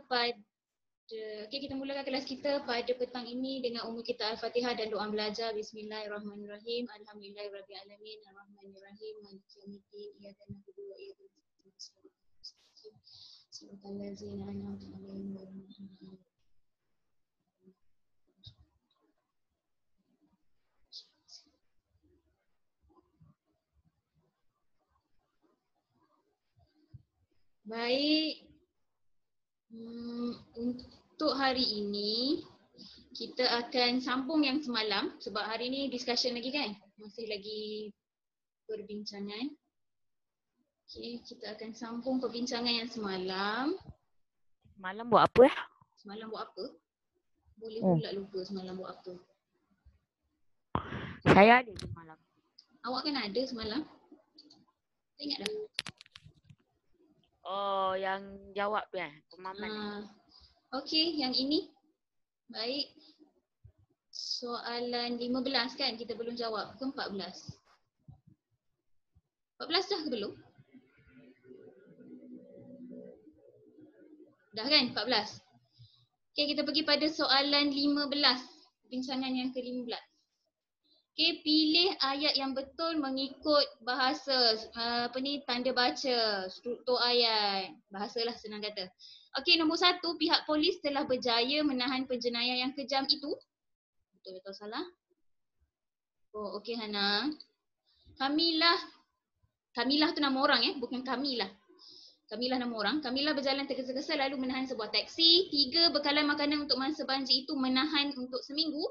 pada kita mulakan kelas kita pada petang ini dengan umur kita Al-Fatihah dan doa belajar. Bismillahirrahmanirrahim. Alhamdulillahirabbil alamin. Arrahmanirrahim. Maliki yaumiddin. Iyyaka na'budu wa iyyaka nasta'in. Shiratal ladzina an'amta 'alaihim ghairil maghdubi 'alaihim. Baik. Untuk hari ini kita akan sambung yang semalam sebab hari ni discussion lagi kan? Masih lagi perbincangan. Okey, kita akan sambung perbincangan yang semalam. Semalam buat apa ya? Semalam buat apa? Boleh pula lupa semalam buat apa. Saya ada semalam. Awak kan ada semalam? Tak ingat dah? Oh, yang jawab tu pemahaman. Okey, yang ini. Baik. Soalan 15 kan kita belum jawab ke 14? 14 dah ke belum? Dah kan 14? Okey, kita pergi pada soalan 15. Perbincangan yang ke-15. Okey, pilih ayat yang betul mengikut bahasa tanda baca, struktur ayat. Bahasalah senang kata. Okey, nombor 1, pihak polis telah berjaya menahan penjenayah yang kejam itu. Betul atau salah? Oh, okey Hana. Kamilah tu nama orang bukan Kamilah. Kamilah nama orang. Kamilah berjalan tergesa-gesa lalu menahan sebuah taksi. 3, bekalan makanan untuk mangsa banjir itu menahan untuk seminggu.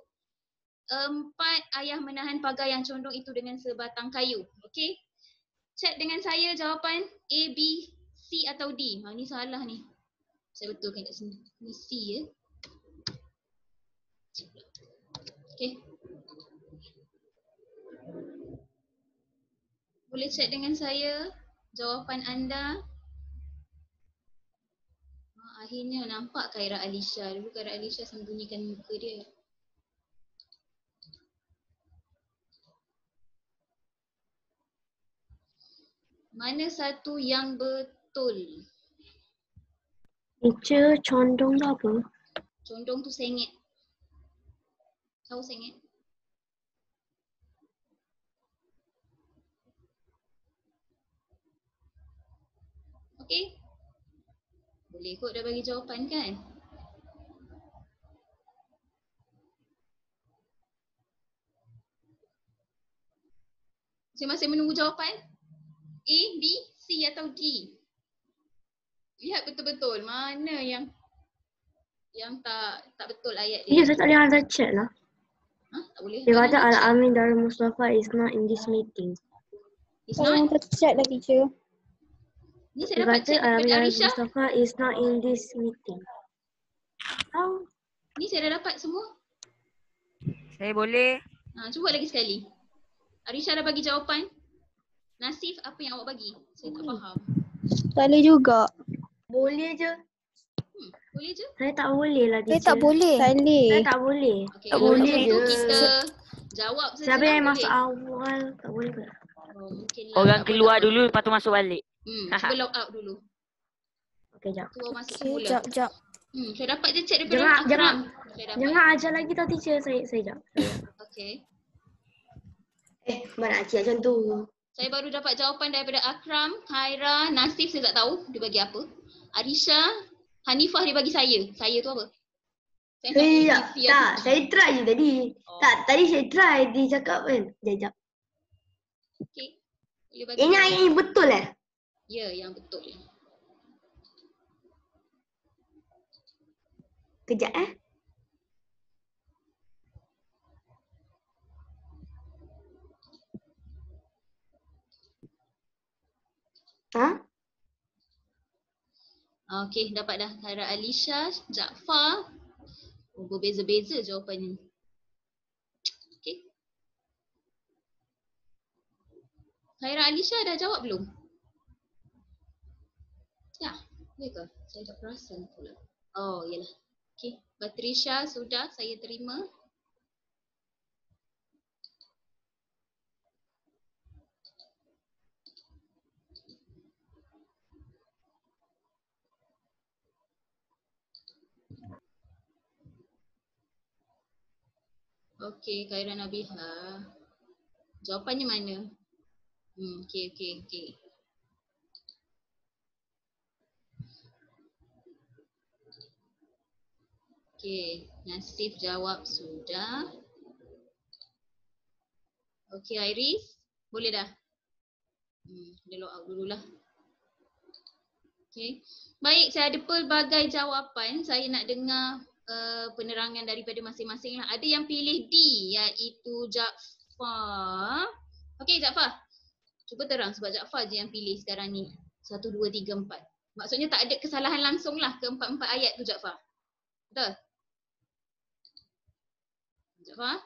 4, ayah menahan pagar yang condong itu dengan sebatang kayu. Okey. Cek dengan saya jawapan A, B, C atau D. Ni salah ni. Saya betulkan kat sini. Ni C ya. Okey. Boleh cek dengan saya jawapan anda. Akhirnya nampak Khaira Alisha. Dulu Khaira Alisha sembunyikan muka dia. Mana satu yang betul? Teacher, condong tu apa? Condong tu sengit. Tahu sengit? Okey. Boleh kot dah bagi jawapan kan? Saya masih menunggu jawapan. A, B, C atau D. Lihat betul-betul mana yang tak betul ayat dia. Ya, saya tak boleh ada chat lah. Tak boleh. Dia kata Al-Amin dari Mustafa is not in this meeting. It's not. Saya chat dah teacher. Ni Dia saya dapat kata chat Al-Amin daripada dari Arisha. Mustafa is not in this meeting. Oh. Ni saya dah dapat semua. Saya boleh. Cuba lagi sekali. Arisha dah bagi jawapan. Nasif, apa yang awak bagi? Saya tak faham. Tak boleh juga. Boleh je. Boleh je? Saya tak boleh lah teacher. Saya tak boleh. Tak boleh. Saya tak boleh. Okay, Tak boleh macam je. tu kita jawab saja. Siapa yang boleh. masuk awal tak boleh ke? Mungkinlah. Orang tak keluar apa. dulu lepas tu masuk balik. Cuba log out dulu. Okey, jap. Tu baru masuk Okay, semula. jap. Saya dapat je chat daripada Akram. Saya dapat. Jangan ajar lagi tau teacher. Saya jap. Okay. Mana ajar macam tu. Saya baru dapat jawapan daripada Akram, Khaira, Nasif saya tak tahu dia bagi apa. Arisha, Hanifah dia bagi saya. Saya tu apa? Saya try je tadi. Tadi saya try dia cakap kan. Jap. Okey. Boleh bagi. Ini betul Ya, yang betul. Kejap Okey, dapat dah. Khaira Alisha, Jaafar. Berbeza-beza jawapannya. Okey. Khaira Alisha dah jawab belum? Ya ke? Saya tak perasan pula. Oh, yalah. Okey, Patrisha sudah saya terima. Okey, Khaira Nabiha. Jawapannya mana? Okey. Okey, Nasif jawab sudah. Okey, Iris, boleh dah? Dia log out dululah. Okey. Baik, saya ada pelbagai jawapan. Saya nak dengar penerangan daripada masing-masing lah. Ada yang pilih D, iaitu Jaafar. Okey, Jaafar. Cuba terang sebab Jaafar je yang pilih sekarang ni. 1, 2, 3, 4. Maksudnya tak ada kesalahan langsung lah ke 4 ayat tu, Jaafar. Betul? Jaafar?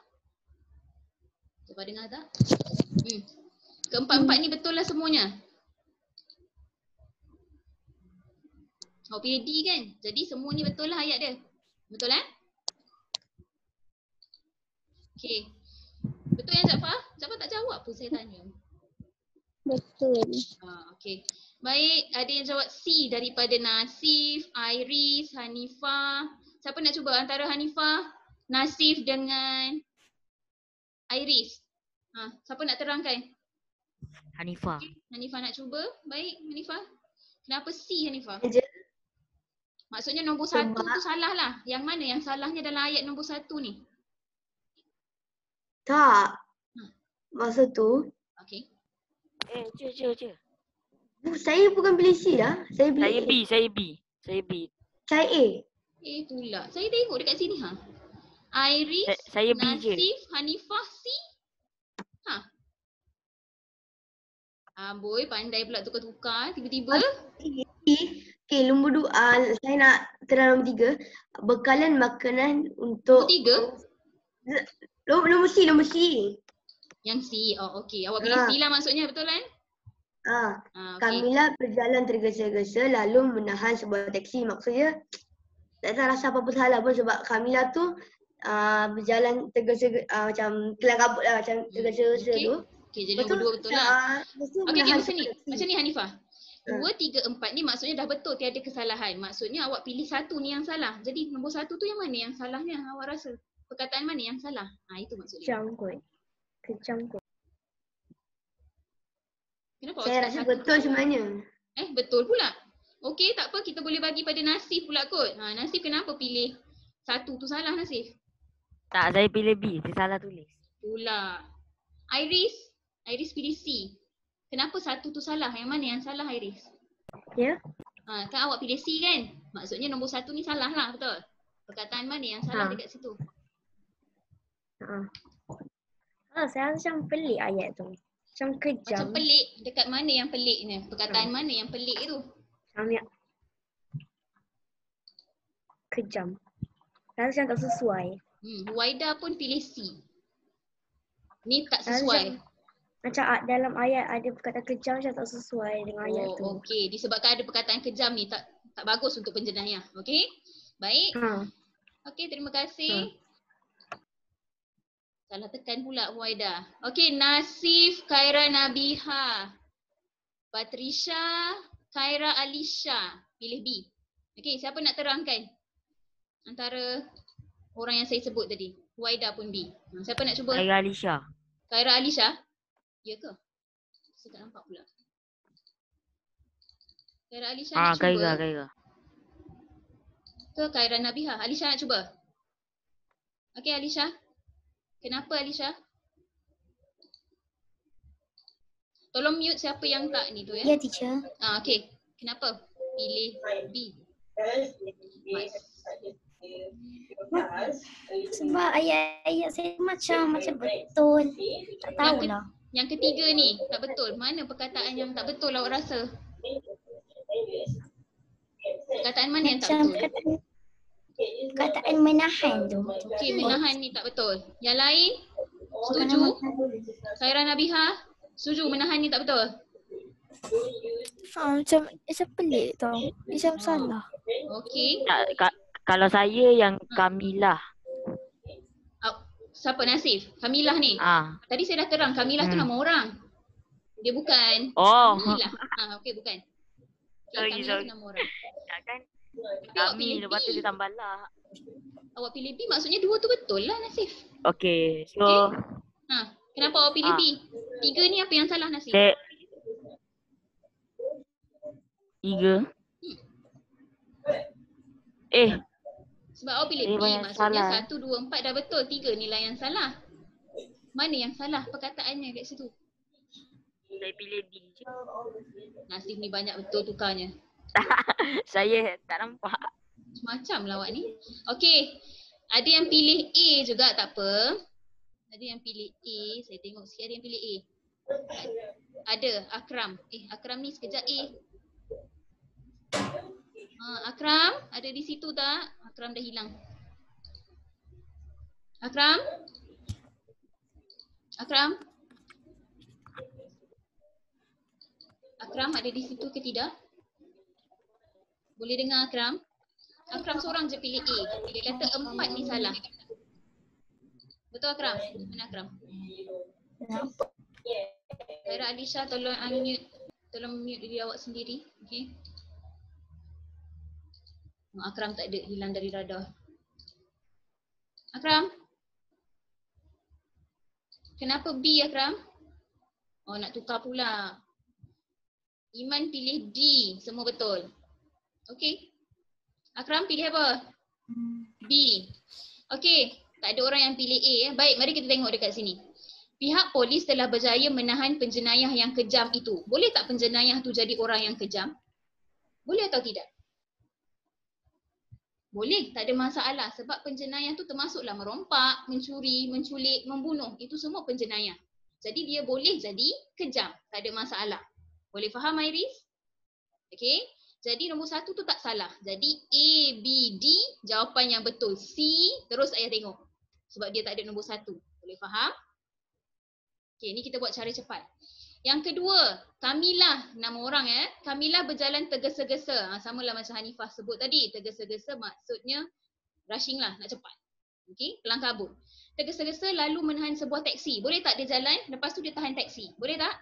Jaafar dengar tak? Keempat-empat ni betul lah semuanya. Awak pilih D kan? Jadi semua ni betul lah ayat dia. Betul eh? Okey. Betul yang Jaafar? Jaafar tak jawab pun saya tanya. Betul. Okey. Baik, ada yang jawab C daripada Nasif, Iris, Hanifah. Siapa nak cuba antara Hanifah, Nasif dengan Iris? Siapa nak terangkan? Hanifah. Okay. Hanifah nak cuba? Baik, Hanifah. Kenapa C, Hanifah? Je. Maksudnya nombor 1 tu salah lah. Yang mana yang salahnya dalam ayat nombor 1 ni? Tak. Masa tu, Okey. Je. saya bukan pilih C dah. Saya pilih Saya B. Saya A. Pula. Saya tengok dekat sini Iris, Saya B je. Nasif, Hanifah, C. Boy pandai pula tukar-tukar tiba-tiba. Okey, nombor 2. Saya nak terang nombor 3. Bekalan makanan untuk Nombor 3? Nombor C. Yang C. Okey. Awak pilih C lah maksudnya, betul kan? Okay. Kamila berjalan tergesa-gesa lalu menahan sebuah teksi. Maksudnya tak rasa apa-apa salah pun sebab Kamila tu berjalan tergesa-gesa macam kelang kabut lah, macam tergesa-gesa tu. Okey, jadi nombor 2 betul lah. Okey, macam ni Hanifah. 2, 3, 4 ni maksudnya dah betul tiada kesalahan. Maksudnya awak pilih 1 ni yang salah. Jadi nombor 1 tu yang mana yang salahnya awak rasa? Perkataan mana yang salah? Itu maksudnya. Kejam kot. Kenapa Saya rasa betul sebenarnya. Betul pula. Okey, tak apa, kita boleh bagi pada Nasif pula kot. Nasif kenapa pilih 1 tu salah, Nasif? Tak, saya pilih B. Saya salah tulis. Pula. Iris pilih C. Kenapa 1 tu salah? Yang mana yang salah, Iris? Ya. Kan awak pilih C kan? Maksudnya nombor 1 ni salah lah, betul? Perkataan mana yang salah dekat situ? Saya macam pelik ayat tu. Macam kejam. Macam pelik, dekat mana yang peliknya? Perkataan mana yang pelik tu? Kejam. Saya macam tak sesuai. Huwaida pun pilih C. Ni tak sesuai. Macam dalam ayat ada perkataan kejam macam tak sesuai dengan ayat tu. Okey, disebabkan ada perkataan kejam ni tak bagus untuk penjenayah. Okey? Baik. Okey, terima kasih. Salah tekan pula Huwaida. Okey, Nasif, Khaira Nabiha. Patricia, Khaira Alisha. Pilih B. Okey, siapa nak terangkan? Antara orang yang saya sebut tadi. Huwaida pun B. Siapa nak cuba? Khaira Alisha. Khaira Alisha? Ya ke? Saya tak nampak pula. Khaira Alisha nak cuba? Khaira. Ke Khaira Nabiha? Alisha nak cuba? Okey, Alisha. Kenapa, Alisha? Tolong mute siapa yang tak ni tu ya. Ya, teacher. Okey. Kenapa pilih B? Sebab ayat-ayat saya macam betul. Tak tahulah. Yang ketiga ni tak betul. Mana perkataan yang tak betul awak rasa? Perkataan mana yang tak betul? Perkataan menahan tu. Okey, menahan ni tak betul. Yang lain? Setuju? Khaira Nabiha? Setuju menahan ni tak betul? Macam pelik tau. Macam salah. Okey. Kalau saya yang Kamilah. Siapa, Nasif? Kamilah ni? Tadi saya dah terang, Kamilah tu nama orang. Dia bukan Kamilah. Okey, bukan. Okay, Kamilah tu nama orang. Kan? Kami lepas tu dia tambah lah. Awak pilih B maksudnya 2 tu betul lah, Nasif. Okay, so Okay. Kenapa awak pilih Ah. B? 3 ni apa yang salah Nasir? saya 3. Sebab awak pilih Saya B, banyak maksudnya salah. 1, 2, 4 dah betul. 3 ni lah yang salah. Mana yang salah perkataannya kat situ? Saya pilih D je. Nasib ni banyak betul tukarnya. Saya tak nampak. Macam lah awak ni. Okey. Ada yang pilih A juga, tak apa. Ada yang pilih A. Saya tengok sikit ada yang pilih A. Ada Akram. Akram ni sekejap A. Akram ada di situ tak? Akram dah hilang. Akram? Akram? Akram ada di situ ke tidak? Boleh dengar Akram? Akram seorang je pilih A. Dia kata 4 ni salah. Betul Akram? Mana Akram? Khaira Alisha tolong unmute. Tolong mute diri awak sendiri. Okay. Akram tak ada, hilang dari radar. Akram? Kenapa B Akram? Oh nak tukar pula. Iman pilih D, semua betul. Okey. Akram pilih apa? B. Okey, tak ada orang yang pilih A. Baik, mari kita tengok dekat sini. Pihak polis telah berjaya menahan penjenayah yang kejam itu. Boleh tak penjenayah tu jadi orang yang kejam? Boleh atau tidak? Boleh, tak ada masalah sebab penjenayah tu termasuklah merompak, mencuri, menculik, membunuh. Itu semua penjenayah. Jadi dia boleh jadi kejam, tak ada masalah. Boleh faham Iris? Okey. Jadi nombor 1 tu tak salah. Jadi A, B, D jawapan yang betul. C terus ayah tengok. Sebab dia tak ada nombor 1. Boleh faham? Okey, ni kita buat cara cepat. Yang kedua, Kamilah, nama orang Kamilah berjalan tergesa-gesa. Samalah macam Hanifah sebut tadi, tergesa-gesa maksudnya rushing lah, nak cepat. Okey, kelang kabut. Tergesa-gesa lalu menahan sebuah teksi. Boleh tak dia jalan, lepas tu dia tahan teksi? Boleh tak?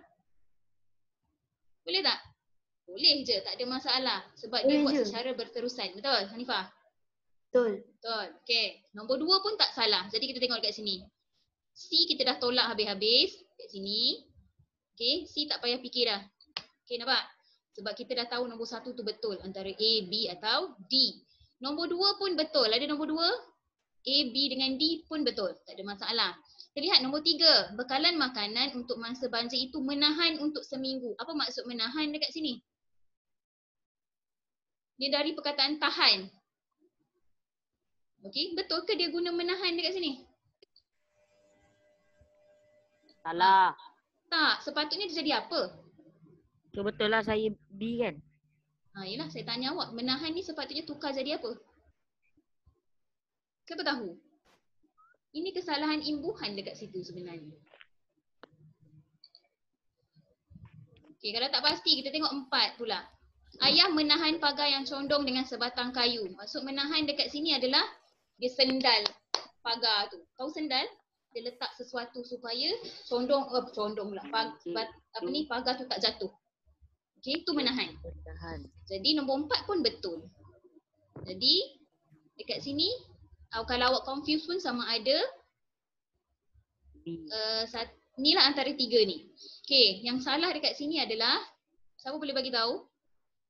Boleh tak? Boleh je, tak ada masalah. Sebab dia Boleh buat je. secara berterusan. Betul Hanifah? Betul. Betul. Okey, nombor 2 pun tak salah. Jadi kita tengok dekat sini. C kita dah tolak habis-habis kat sini. Okey, C tak payah fikir dah. Okey, nampak? Sebab kita dah tahu nombor 1 tu betul antara A, B atau D. Nombor 2 pun betul. Ada nombor 2? A, B dengan D pun betul. Tak ada masalah. Kita lihat nombor 3. Bekalan makanan untuk masa banjir itu menahan untuk seminggu. Apa maksud menahan dekat sini? Dia dari perkataan tahan. Okey, betul ke dia guna menahan dekat sini? Salah. Tak, sepatutnya dia jadi apa? So betul lah saya B kan? Yelah, saya tanya awak. Menahan ni sepatutnya tukar jadi apa? Siapa tahu? Ini kesalahan imbuhan dekat situ sebenarnya. Okey, kalau tak pasti kita tengok 4 pula. Ayah menahan pagar yang condong dengan sebatang kayu. Maksud menahan dekat sini adalah dia sendal pagar tu. Tahu sendal? Dia letak sesuatu supaya pagar tu tak jatuh. Okey, itu menahan. Bertahan. Jadi nombor 4 pun betul. Jadi dekat sini kalau awak confuse pun sama ada B. ni lah antara 3 ni. Okey, yang salah dekat sini adalah siapa boleh bagi tahu?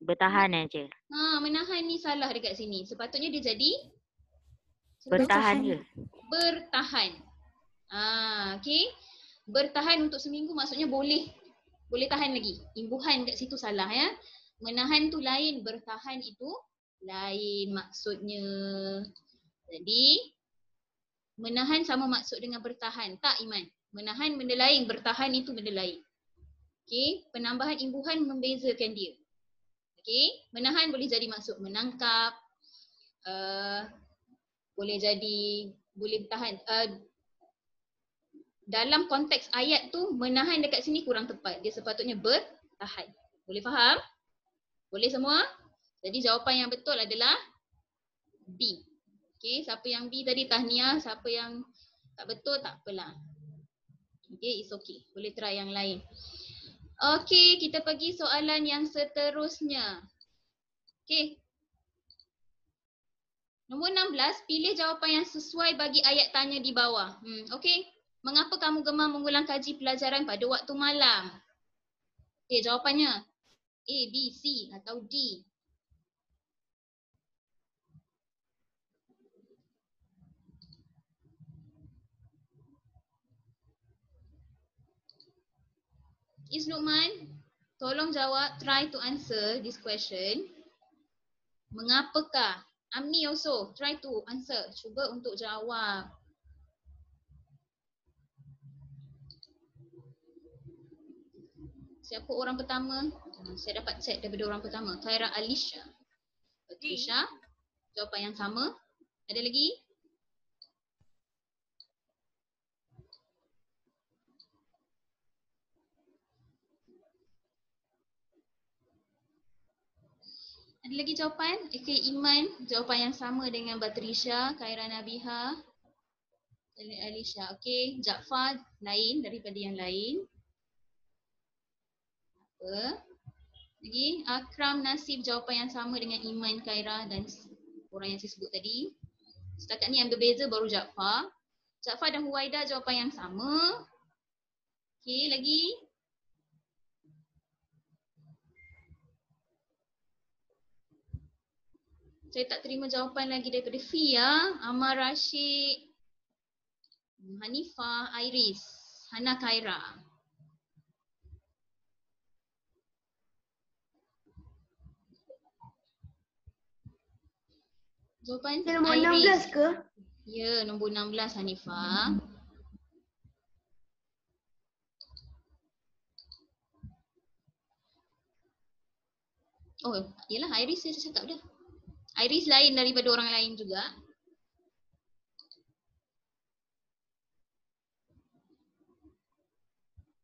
Bertahan je. Menahan ni salah dekat sini. Sepatutnya dia jadi Bertahan je. bertahan. Okey. Bertahan untuk seminggu maksudnya boleh tahan lagi. Imbuhan kat situ salah ya. Menahan tu lain, bertahan itu lain maksudnya. Jadi menahan sama maksud dengan bertahan. Tak Iman. Menahan benda lain, bertahan itu benda lain. Okey, penambahan imbuhan membezakan dia. Okey, menahan boleh jadi maksud menangkap. Boleh bertahan. Dalam konteks ayat tu menahan dekat sini kurang tepat. Dia sepatutnya bertahan. Boleh faham? Boleh semua? Jadi jawapan yang betul adalah B. Okey, siapa yang B tadi tahniah, siapa yang tak betul tak apalah. Okey, it's okay. Boleh try yang lain. Okey, kita pergi soalan yang seterusnya. Okey. Nombor 16, pilih jawapan yang sesuai bagi ayat tanya di bawah. Okey. Mengapa kamu gemar mengulang kaji pelajaran pada waktu malam? Okey, jawapannya A, B, C atau D. Is Luqman, tolong jawab, try to answer this question. Mengapakah? Amni also, try to answer. Cuba untuk jawab. Siapa orang pertama? Saya dapat check daripada orang pertama. Khaira Alisha. Patricia, jawapan yang sama. Ada lagi? Ada lagi jawapan? Okay, Iman, jawapan yang sama dengan Patricia, Khaira Nabiha, Alisha. Okay, Jaafar lain daripada yang lain. Apa? Lagi, Akram, Nasib, jawapan yang sama dengan Iman, Khaira dan orang yang saya sebut tadi. Setakat ni yang berbeza baru Jaafar. Jaafar dan Huwaida jawapan yang sama. Okay, lagi. Saya tak terima jawapan lagi daripada Fia, Amar Rashid, Hanifah, Iris, Hana Khaira. Jawapan Dia nombor Iris. 16 ke? Ya, nombor 16 Hanifah. Oh, yelah Iris saya cakap dah. Iris lain daripada orang lain juga.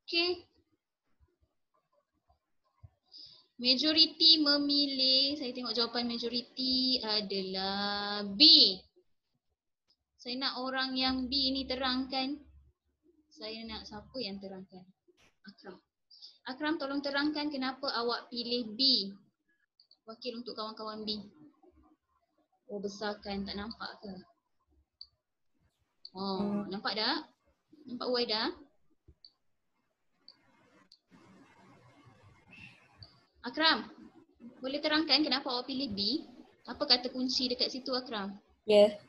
Okay. Majoriti memilih, saya tengok jawapan majoriti adalah B. Saya nak orang yang B ni terangkan. Saya nak siapa yang terangkan? Akram. Akram, tolong terangkan kenapa awak pilih B. Wakil untuk kawan-kawan B. Oh, besarkan, tak nampak ke? Oh, nampak dah? Nampak Uwaida? Akram, boleh terangkan kenapa awak pilih B? Apa kata kunci dekat situ, Akram? Ya.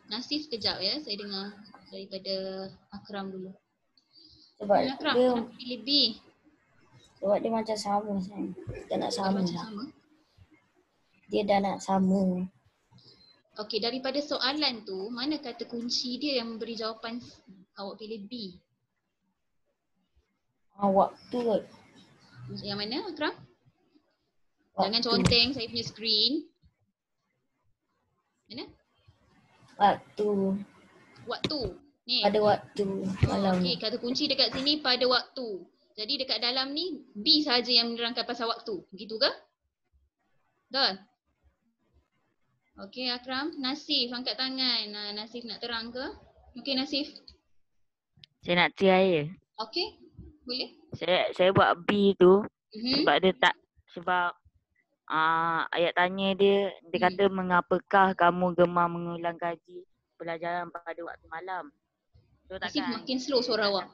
Nasif kejap ya, saya dengar daripada Akram dulu. Sebab Akram, dia kenapa pilih B? sebab dia macam sama saya. Dia nak sama Macam lah. sama. Dia dah nak sama. Okey, daripada soalan tu, mana kata kunci dia yang memberi jawapan awak pilih B? Waktu kot. Yang mana, Akram? Waktu. Jangan conteng saya punya screen. Mana? Waktu. Waktu. Ni. Pada waktu malam. Okey, kata kunci dekat sini pada waktu. Jadi dekat dalam ni B sahaja yang menerangkan pasal waktu. Begitu ke? Betul? Okey Akram, Nasif angkat tangan. Nasif nak terang ke? Okey Nasif. Saya nak try je. Okey, boleh? Saya buat B tu Mhm. sebab dia tak sebab ayat tanya dia kata mengapakah kamu gemar mengulang kaji pelajaran pada waktu malam. So Nasif takkan makin slow suara awak.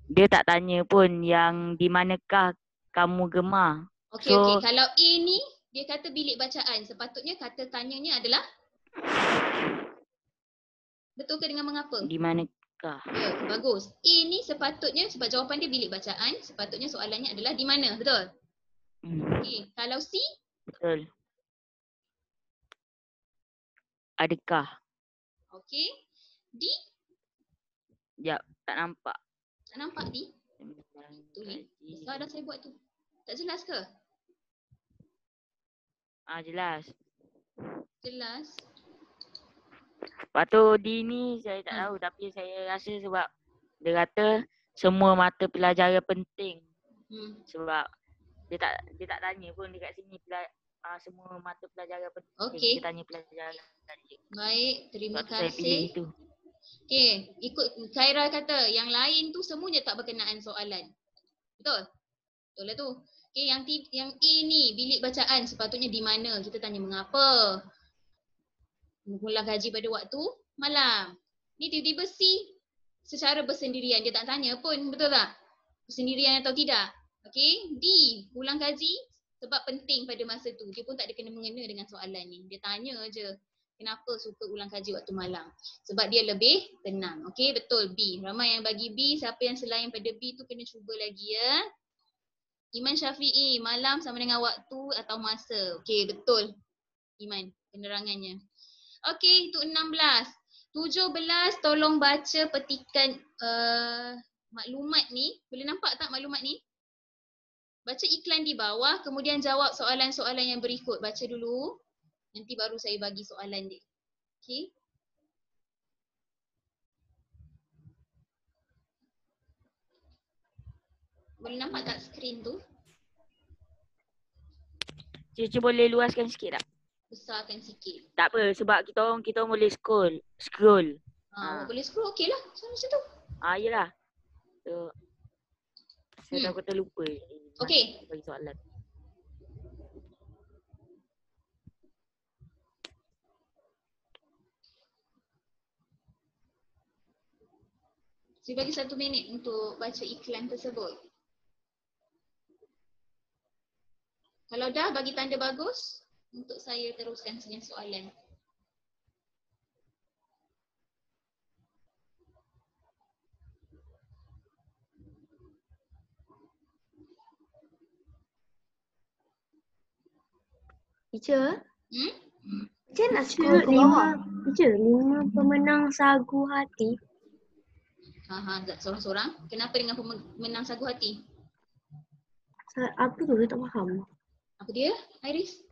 dia tak tanya pun yang di manakah kamu gemar. Okey, So- okey. Kalau A ni dia kata bilik bacaan, sepatutnya kata tanyanya adalah betul ke dengan mengapa? Di manakah? Ya, bagus. A ni sepatutnya sebab jawapan dia bilik bacaan, sepatutnya soalannya adalah di mana, betul? Okey, kalau C, Betul. Adakah? okey. D, Sekejap, tak nampak. tak nampak D? Tu ni. Besar dah saya buat tu. Tak jelas ke? Jelas. Jelas. Lepas tu D ni saya tak tahu tapi saya rasa sebab dia kata semua mata pelajaran penting. Sebab dia tak tanya pun dekat sini semua mata pelajaran penting. Okey. Dia tanya pelajaran tadi. Baik, terima Sebab tu saya pilih kasih. itu. Okey, ikut Khaira kata yang lain tu semuanya tak berkenaan soalan. Betul? Betul lah tu. Okay, yang A ni bilik bacaan sepatutnya di mana? Kita tanya mengapa? Mengulang kaji pada waktu malam. Ni tiba-tiba C secara bersendirian, dia tak tanya pun, betul tak? Bersendirian atau tidak. Okay, D ulang kaji sebab penting pada masa tu. Dia pun tak ada kena-mengena dengan soalan ni. Dia tanya je kenapa suka ulang kaji waktu malam. Sebab dia lebih tenang. Okay, betul B. Ramai yang bagi B, siapa yang selain pada B tu kena cuba lagi ya. Iman Syafi'i, malam sama dengan waktu atau masa. Okay, betul Iman penerangannya. Okay, itu 16. 17, tolong baca petikan maklumat ni. Boleh nampak tak maklumat ni? Baca iklan di bawah, kemudian jawab soalan-soalan yang berikut. Baca dulu, nanti baru saya bagi soalan dia. Okay. Boleh nampak tak skrin tu? Cici boleh luaskan sikit tak? Besarkan sikit. Tak apa, sebab kita orang boleh scroll. Awak boleh scroll, okey lah. Macam tu. Yelah. So, saya takut terlupa. Okey. Bagi soalan. Saya bagi 1 minit untuk baca iklan tersebut. Kalau dah bagi tanda bagus, untuk saya teruskan dengan soalan. Teacher? Teacher nak Teacher, scroll ke bawah? 5 pemenang sagu hati. Seorang-seorang. Kenapa dengan pemenang sagu hati? Apa tu? Saya tak faham. Apa dia, Iris?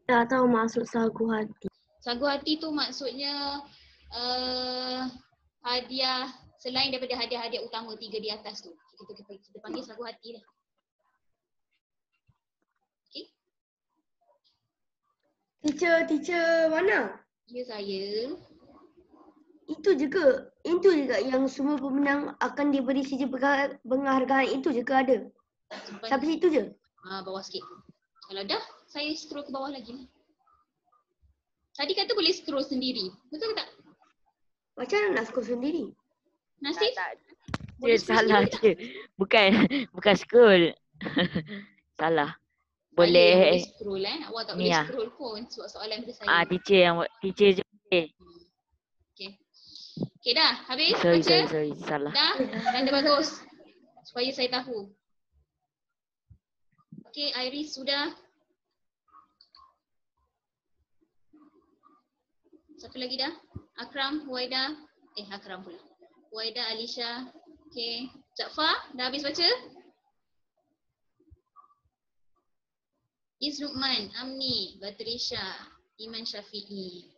Tak tahu maksud sagu hati. Sagu hati tu maksudnya hadiah selain daripada hadiah-hadiah utama 3 di atas tu. Kita panggil sagu hati lah. Okay. Teacher mana? Ya saya. Itu juga yang semua pemenang akan diberi sijil penghargaan itu juga ada. Sampai situ je. Bawah sikit. Kalau dah, saya scroll ke bawah lagi. Tadi kata boleh scroll sendiri. Betul ke tak? Macam mana nak scroll sendiri? Nasib? Tak. Boleh Dia salah je. Bukan scroll. Salah. Boleh Boleh. scroll Awak tak Ni boleh lah. scroll pun sebab soalan pada saya. Teacher je boleh. Okay dah, habis Sorry, baca? salah. Dah? Tanda bagus. Supaya saya tahu. Okay, Iris sudah. Satu lagi dah. Akram, Huwaida. Akram pula. Huwaida, Alisha. Okay. Jaafar, dah habis baca? Izrukman, Amni, Batrisha, Iman Syafi'i.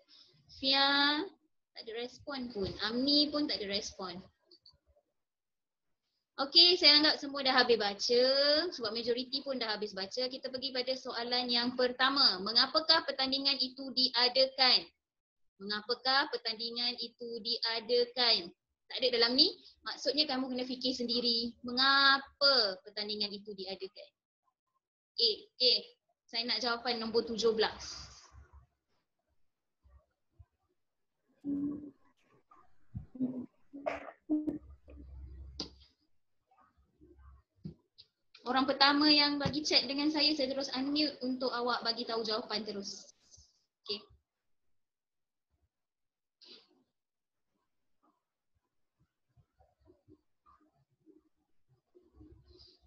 Fia, tak ada respon pun. Amni pun tak ada respon. Okey, saya anggap semua dah habis baca. Sebab majoriti pun dah habis baca. Kita pergi pada soalan yang pertama. Mengapakah pertandingan itu diadakan? Mengapakah pertandingan itu diadakan? Tak ada dalam ni. Maksudnya kamu kena fikir sendiri. Mengapa pertandingan itu diadakan? Saya nak jawapan nombor 17. Orang pertama yang bagi chat dengan saya terus unmute untuk awak bagi tahu jawapan terus. Okey.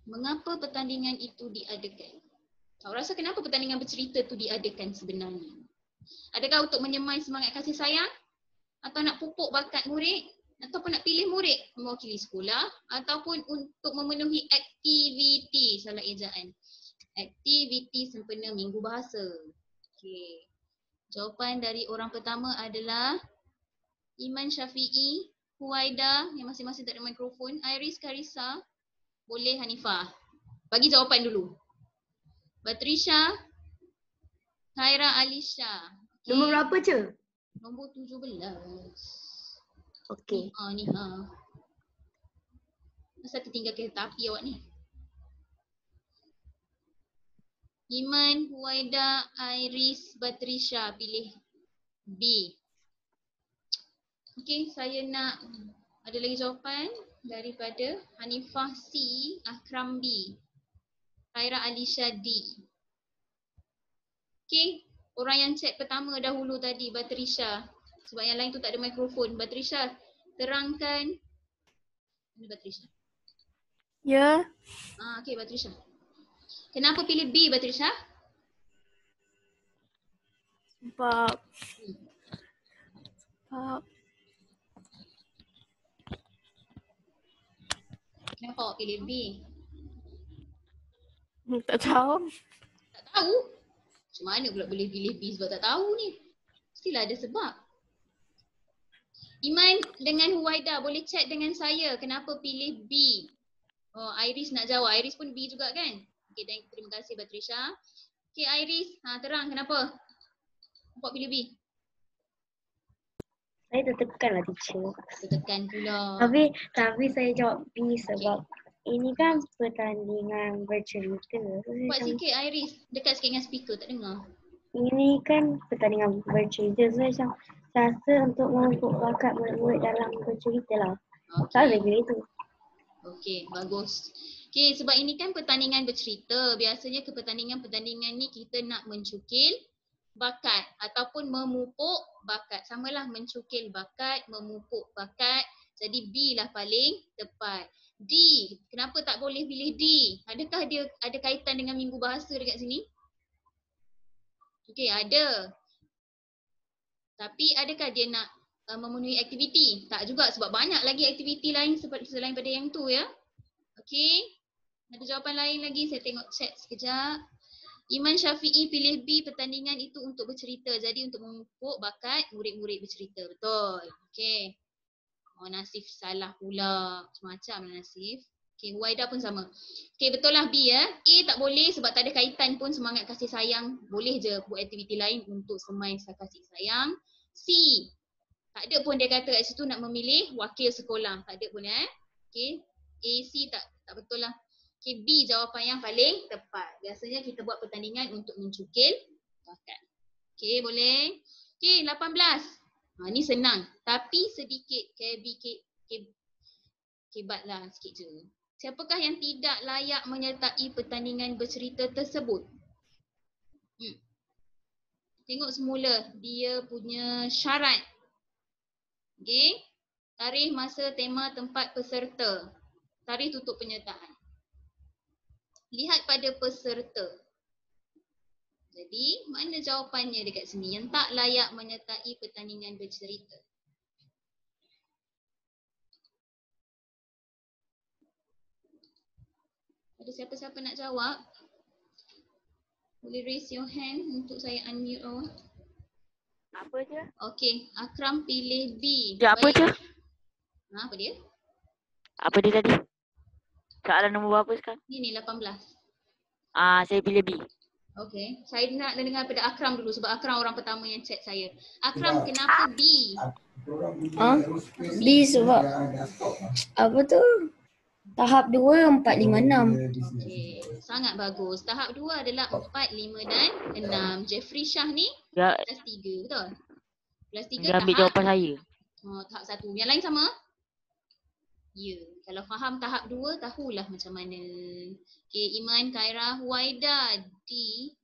Mengapa pertandingan itu diadakan? Awak rasa kenapa pertandingan bercerita itu diadakan sebenarnya? Adakah untuk menyemai semangat kasih sayang? Atau nak pupuk bakat murid? Ataupun nak pilih murid mewakili sekolah, ataupun untuk memenuhi aktiviti, salah ejaan, aktiviti sempena minggu bahasa. Okey. Jawapan dari orang pertama adalah Iman Syafi'i, Huwaida yang masing-masing tak ada mikrofon, Iris, Karissa, boleh Hanifah. Bagi jawapan dulu. Batrisha, Khaira, Alisha. Okay. Nombor berapa je? Nombor 17. Okey. Ni. Masa tertinggal kereta api awak ni? Iman, Huwaida, Iris, Batrisha pilih B. Okey, saya nak ada lagi jawapan daripada Hanifah C, Akram B, Khaira Alisha D. Okey, orang yang cek pertama dahulu tadi Batrisha. Sebab yang lain tu tak ada mikrofon. Batrisha, terangkan. Ini Batrisha. Ya. Okey Batrisha. Kenapa pilih B Batrisha? Sebab Kenapa awak pilih B? tak tahu. Tak tahu. Macam mana pula boleh pilih B sebab tak tahu ni? Mestilah ada sebab. Iman dengan Huwaida boleh chat dengan saya kenapa pilih B. Oh, Iris nak jawab. Iris pun B juga kan? Okay, terima kasih Batrisha. Okay Iris, terang kenapa? Awak pilih B. Saya tertekan lah teacher. Tertekan pula. Tapi saya jawab B sebab ini kan pertandingan bercerita. Buat sikit Iris, dekat sikit dengan speaker, tak dengar. Ini kan pertandingan bercerita. So macam rasa untuk memupuk bakat murid-murid dalam bercerita lah. Tak ada pilih itu. Okey, bagus. Okey, sebab ini kan pertandingan bercerita. Biasanya ke pertandingan-pertandingan ni kita nak mencukil bakat ataupun memupuk bakat. Samalah mencukil bakat, memupuk bakat. Jadi B lah paling tepat. D, kenapa tak boleh pilih D? Adakah dia ada kaitan dengan minggu bahasa dekat sini? Okey, ada. Tapi adakah dia nak memenuhi aktiviti? Tak juga sebab banyak lagi aktiviti lain selain pada yang tu ya. Okey. Ada jawapan lain lagi? Saya tengok chat sekejap. Iman Syafi'i pilih B, pertandingan itu untuk bercerita. Jadi untuk memupuk bakat murid-murid bercerita. Betul. Okey. Oh Nasif salah pula. Macam lah Nasif. Okey, Huwaida pun sama. Okey, betul lah B ya. A tak boleh sebab tak ada kaitan pun semangat kasih sayang. Boleh je buat aktiviti lain untuk semai kasih sayang. C, tak ada pun dia kata kat situ nak memilih wakil sekolah. Tak ada pun Okey. A, C tak betul lah. Okey, B jawapan yang paling tepat. Biasanya kita buat pertandingan untuk mencukil bakat. Okey, boleh. Okey, 18. Ni senang. Tapi sedikit kebat lah sikit je. Siapakah yang tidak layak menyertai pertandingan bercerita tersebut? Tengok semula dia punya syarat. Okey. Tarikh, masa, tema, tempat, peserta. Tarikh tutup penyertaan. Lihat pada peserta. Jadi, mana jawapannya dekat sini? Yang tak layak menyertai pertandingan bercerita. Ada siapa-siapa nak jawab? Boleh raise your hand untuk saya unmute awak. Apa je? Okey, Akram pilih B. Ya, apa je? Apa dia? Apa dia tadi? Soalan nombor berapa sekarang? Ni 18. Saya pilih B. Okey, saya nak dengar pada Akram dulu sebab Akram orang pertama yang chat saya. Akram, kenapa B? B sebab apa tu? Tahap 2, 4, 5, 6. Okey, sangat bagus. Tahap 2 adalah 4, 5 dan 6. Jeffrey Shah ni Ya, kelas 3, betul? Kelas 3 dia ambil jawapan saya. Tahap 1. Yang lain sama? Ya, kalau faham tahap 2 tahulah macam mana. Okey, Iman, Khaira, Huwaida, D.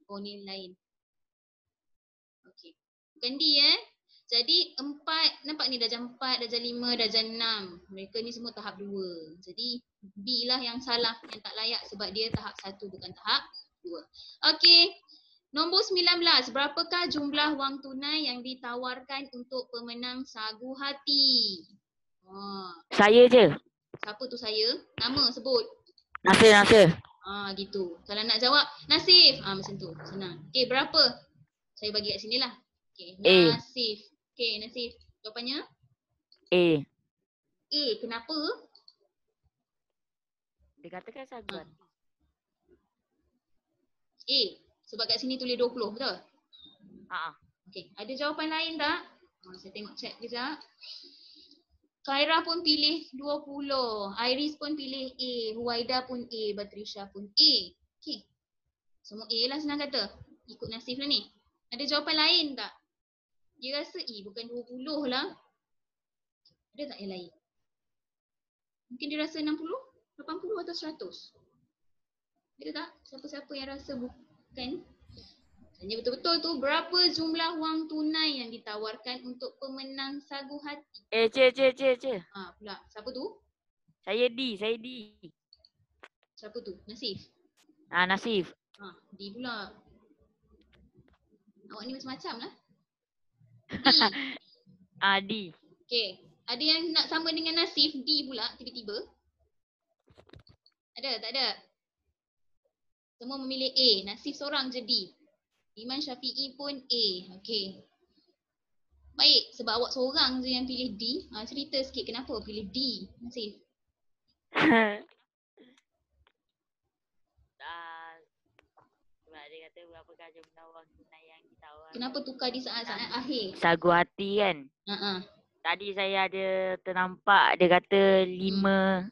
Oh ni lain. Okey. Bukan D Jadi 4, nampak ni darjah 4, darjah 5, darjah 6. Mereka ni semua tahap 2. Jadi B lah yang salah, yang tak layak sebab dia tahap 1 bukan tahap 2. Okey. Nombor 19, berapakah jumlah wang tunai yang ditawarkan untuk pemenang sagu hati? Saya je. Siapa tu saya? Nama sebut. Nasir. Gitu. Kalau nak jawab, Nasif. Macam tu. Senang. Okey, berapa? Saya bagi kat sini lah. Okey, Nasif. Okey, Nasif. Jawapannya? A. A, kenapa? Dia katakan sagu hati. A, sebab kat sini tulis 20, betul? Okey, ada jawapan lain tak? Saya tengok chat kejap. Khaira pun pilih 20. Iris pun pilih A. Huwaida pun A. Batrisha pun A. Okey. Semua A lah senang kata. Ikut nasib lah ni. Ada jawapan lain tak? Dia rasa bukan 20 lah. Ada tak yang lain? Mungkin dia rasa 60, 80 atau 100. Ada tak? Siapa-siapa yang rasa bukan? Tanya betul-betul tu, berapa jumlah wang tunai yang ditawarkan untuk pemenang sagu hati? Cik. Pula. Siapa tu? Saya D. Siapa tu? Nasif? Nasif. D pula. Awak ni macam-macam lah. D. D. Okay. Ada yang nak sama dengan Nasif, D pula tiba-tiba? Ada? Tak ada? Semua memilih A. Nasif seorang je D. Iman Syafi'i pun A. Okay. Baik, sebab awak seorang je yang pilih D. Cerita sikit kenapa pilih D, Nasif? Sebab dia kata berapakah jumlah wang tunai yang ditawar. Kenapa tukar di saat-saat akhir? Sagu hati kan? Tadi saya ada ternampak dia kata 5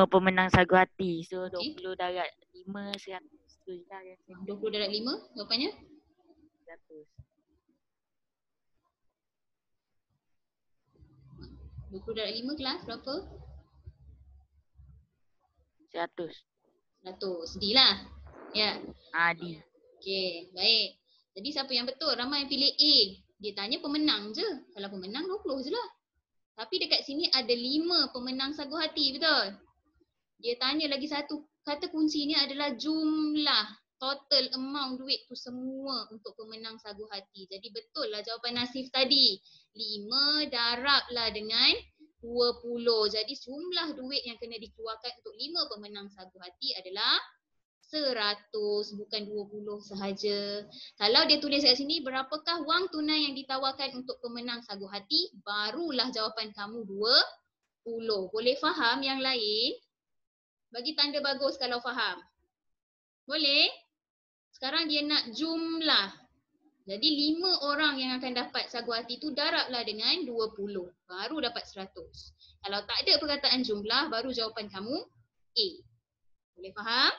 pemenang sagu hati. So 20 darat 5, 100 tu je lah. 20 darat 5 jawapannya? 100. 20 darat 5 kelas berapa? 100. D lah. Ya. D. Okay, baik. Jadi siapa yang betul? Ramai yang pilih A. Dia tanya pemenang je. Kalau pemenang 20 je lah. Tapi dekat sini ada 5 pemenang sagu hati, betul? Dia tanya lagi satu. Kata kuncinya adalah jumlah. Total amount duit tu semua untuk pemenang sagu hati. Jadi betul lah jawapan Nasif tadi. 5 darablah dengan 20. Jadi jumlah duit yang kena dikeluarkan untuk 5 pemenang sagu hati adalah 100, bukan 20 sahaja. Kalau dia tulis kat sini, berapakah wang tunai yang ditawarkan untuk pemenang sagu hati? Barulah jawapan kamu 20. Boleh faham yang lain? Bagi tanda bagus kalau faham. Boleh? Sekarang dia nak jumlah. Jadi 5 orang yang akan dapat sagu hati tu darablah dengan 20. Baru dapat 100. Kalau tak ada perkataan jumlah, baru jawapan kamu A. Boleh faham?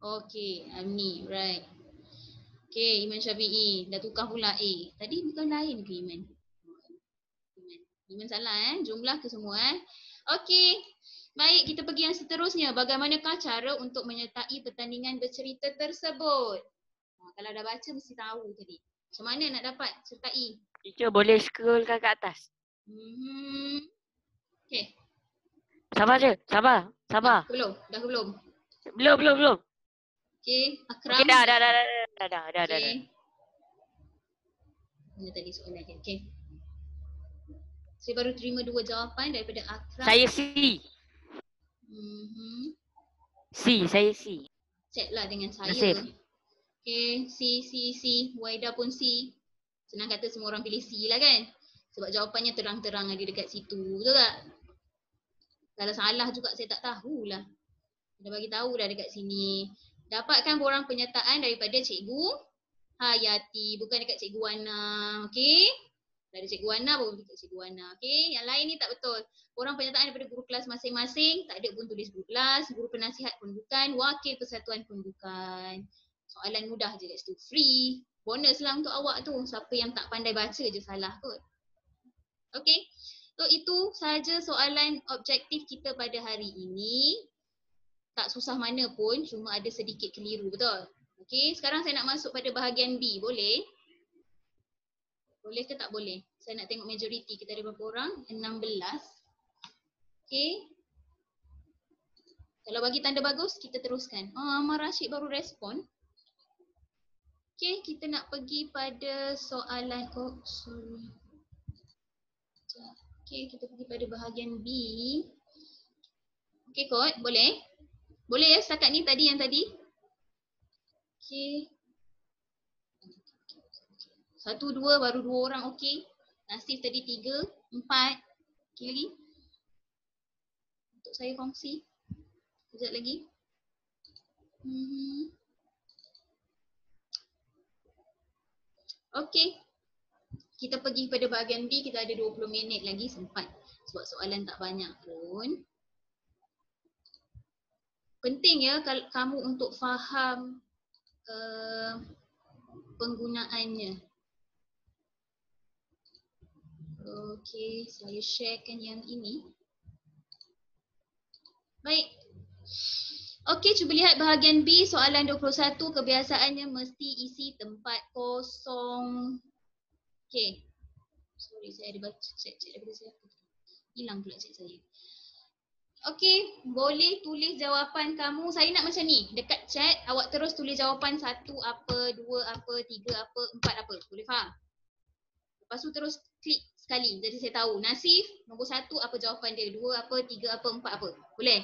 Okay, Amni, right. Okay, Iman Syafi'i. Dah tukar pula A. Tadi bukan lain ke Iman? Iman salah jumlah ke semua Okay. Baik, kita pergi yang seterusnya. Bagaimanakah cara untuk menyertai pertandingan bercerita tersebut? Kalau dah baca mesti tahu tadi. Macam mana nak dapat sertai? Teacher boleh scroll ke kat atas? Okay. Sabar je, sabar. Dah ke belum? Belum. Okay, Akram. Okay, dah. Okay. Mana tadi soalan dia? Okay. Saya baru terima 2 jawapan daripada Akram. Saya C. Saya C. Check lah dengan saya. Nasib. Okay, C. Waida pun C. Senang kata semua orang pilih C lah kan? Sebab jawapannya terang-terang ada dekat situ. Betul tak? Kalau salah juga saya tak tahulah. Dah bagi tahu dah dekat sini. Dapatkan borang penyertaan daripada Cikgu Hayati. Bukan dekat Cikgu Wana. Okay? Dari Cikgu Wana baru dekat Cikgu Wana. Okay? Yang lain ni tak betul. Borang penyertaan daripada guru kelas masing-masing. Tak ada pun tulis guru kelas. Guru penasihat pun bukan. Wakil persatuan pun bukan. Soalan mudah je kat situ. Free. Bonus lah untuk awak tu. Siapa yang tak pandai baca je salah kot. Okay? So itu sahaja soalan objektif kita pada hari ini. Tak susah mana pun, cuma ada sedikit keliru, betul? Okay, sekarang saya nak masuk pada bahagian B, boleh? Boleh ke tak boleh? Saya nak tengok majoriti, kita ada berapa orang? 16. Okay. Kalau bagi tanda bagus, kita teruskan. Ahmad Rashid baru respon. Okay, kita nak pergi pada soalan, Okay, kita pergi pada bahagian B. Okay, Kot, boleh? Boleh ya setakat ni tadi yang tadi? Okay. 1, 2, baru 2 orang okey. Nasif tadi 3, 4. Okay lagi? Untuk saya kongsi. Sekejap lagi. Okay. Kita pergi pada bahagian B, kita ada 20 minit lagi sempat. Sebab soalan tak banyak pun. penting ya kalau kamu untuk faham penggunaannya. Okey, saya sharekan yang ini. Baik. Okey, cuba lihat bahagian B soalan 21. Kebiasaannya mesti isi tempat kosong. Okey. Sorry, saya ada baca cek daripada saya. Hilang pula cek saya. Okey, boleh tulis jawapan kamu. Saya nak macam ni. Dekat chat, awak terus tulis jawapan 1 apa, 2 apa, 3 apa, 4 apa. Boleh faham? Lepas tu terus klik sekali. Jadi saya tahu. Nasif, nombor 1 apa jawapan dia. 2 apa, 3 apa, 4 apa. Boleh?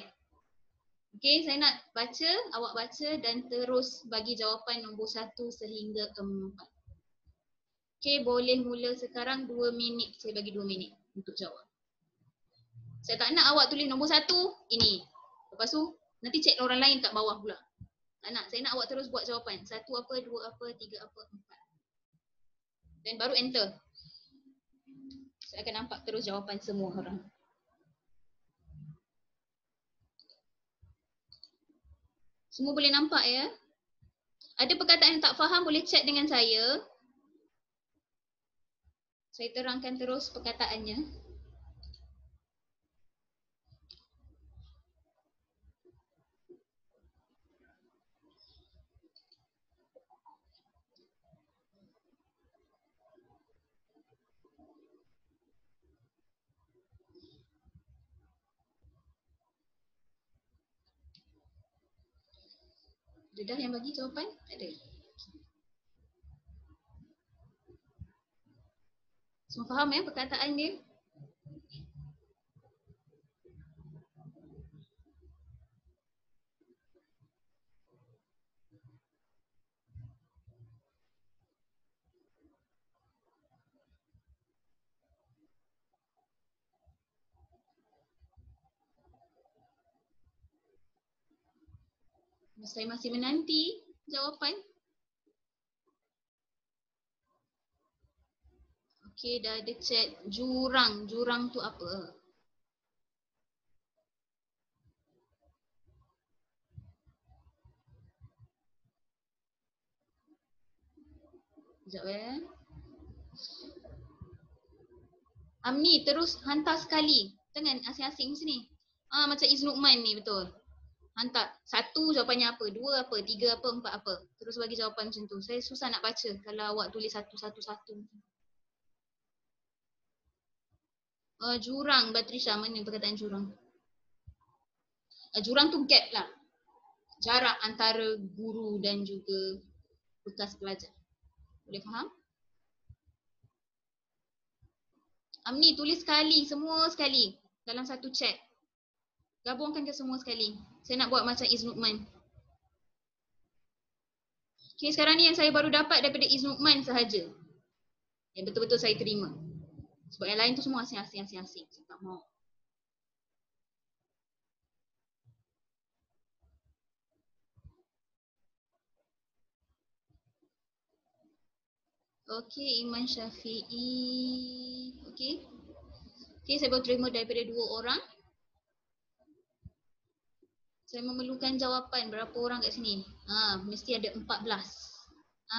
Okey, saya nak baca, awak baca dan terus bagi jawapan nombor 1 sehingga 4. Okey, boleh mula sekarang 2 minit. Saya bagi 2 minit untuk jawab. Saya tak nak awak tulis nombor 1, ini. Lepas tu, nanti cek orang lain kat bawah pula. Tak nak, saya nak awak terus buat jawapan. 1 apa, 2 apa, 3 apa, 4. Dan baru enter. Saya akan nampak terus jawapan semua orang. Semua boleh nampak ya? Ada perkataan yang tak faham boleh chat dengan saya. Saya terangkan terus perkataannya. Ada dah yang bagi jawapan? Tak ada. Semua faham ya perkataan dia? Saya masih menanti jawapan. Okey, dah ada chat jurang. Jurang tu apa? Sekejap Amni terus hantar sekali. Jangan asing-asing macam ni. Macam Iznukman ni betul. Hantar. 1 jawapannya apa, 2 apa, 3 apa, 4 apa. Terus bagi jawapan macam tu. Saya susah nak baca kalau awak tulis 1, 1, 1. Jurang, Batrisha. Mana perkataan jurang? Jurang tu gap lah. Jarak antara guru dan juga bekas pelajar. Boleh faham? Amni tulis sekali, semua sekali. Dalam satu chat. Gabungkan ke semua sekali. Saya nak buat macam Iznukman. Okay, sekarang ni yang saya baru dapat daripada Iznukman sahaja. Yang betul-betul saya terima. Sebab yang lain tu semua asing-asing. Saya tak mahu. Okey, Iman Syafi'i. Okey. Okey, saya baru terima daripada 2 orang. Saya memerlukan jawapan berapa orang kat sini. Mesti ada 14.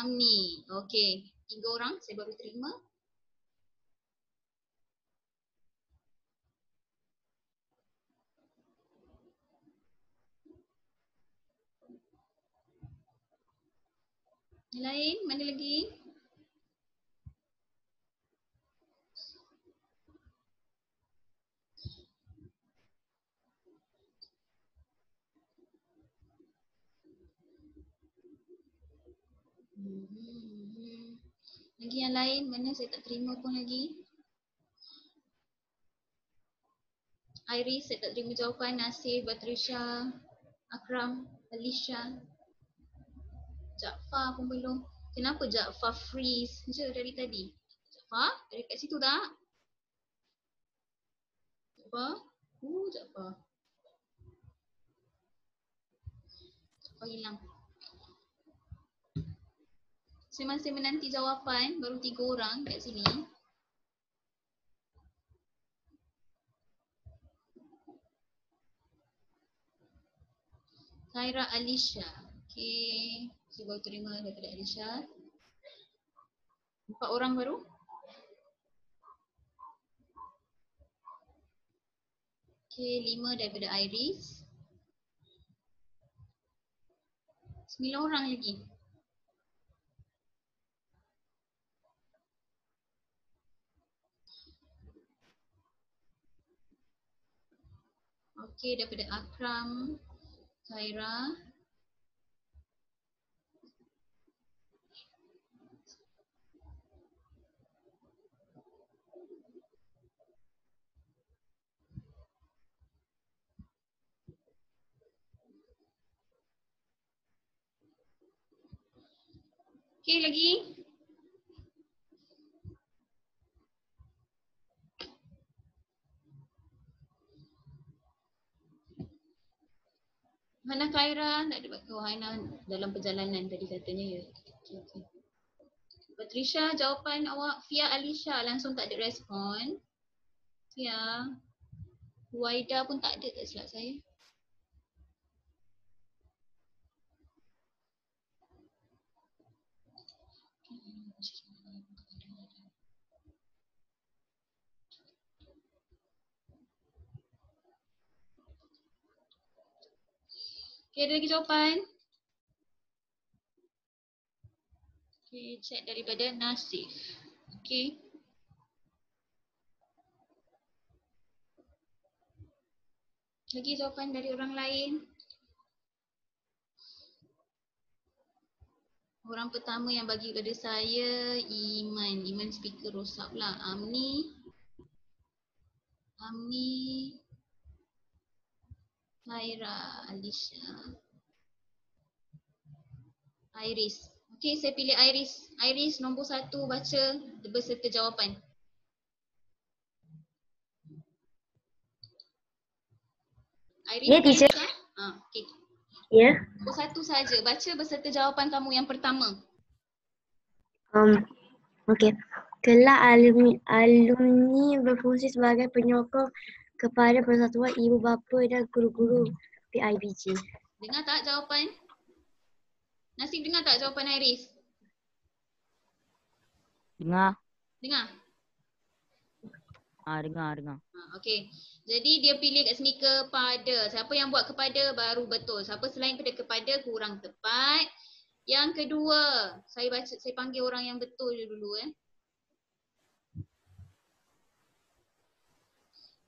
Amni. Okey, 3 orang saya baru terima. Yang lain, mana lagi? Lagi yang lain, mana saya tak terima pun lagi. Iris, saya tak terima jawapan. Nasir, Batrisha, Akram, Alicia. Jaafar pun belum. Kenapa Jaafar freeze je dari tadi? Jaafar, ada kat situ tak? Jaafar? Jaafar. Jaafar hilang. Saya masih menanti jawapan. Baru 3 orang kat sini. Khaira Alisha. Okey. Cuba terima daripada Alisha. 4 orang baru. Okey, 5 daripada Iris. 9 orang lagi. Okey, daripada Akram, Khaira. Okey, lagi. Hana Khaira, tak ada Hana dalam perjalanan tadi katanya ya. Okay. Patricia, jawapan awak. Fia Alisha langsung tak ada respon. Fia. Waida pun tak ada, tak silap saya. Okay, ada lagi jawapan? Okay, check daripada Nasif. Okay. Lagi jawapan dari orang lain? Orang pertama yang bagi kepada saya, Iman. Iman speaker rosak pula. Amni, Khaira, Alisha, Iris. Okey, saya pilih Iris. Iris nombor 1 baca beserta jawapan. Iris, Ya, teacher. Okey. Ya. Nombor 1 saja. Baca beserta jawapan kamu yang pertama. Okey. Kelak alumni berfungsi sebagai penyokong kepada persatuan ibu bapa dan guru-guru PIBG. Dengar tak jawapan? Nasib dengar tak jawapan Iris? Dengar. Dengar? Dengar. Okey. Jadi dia pilih kat sini kepada. Siapa yang buat kepada baru betul. Siapa selain kepada kurang tepat. Yang kedua, saya panggil orang yang betul dulu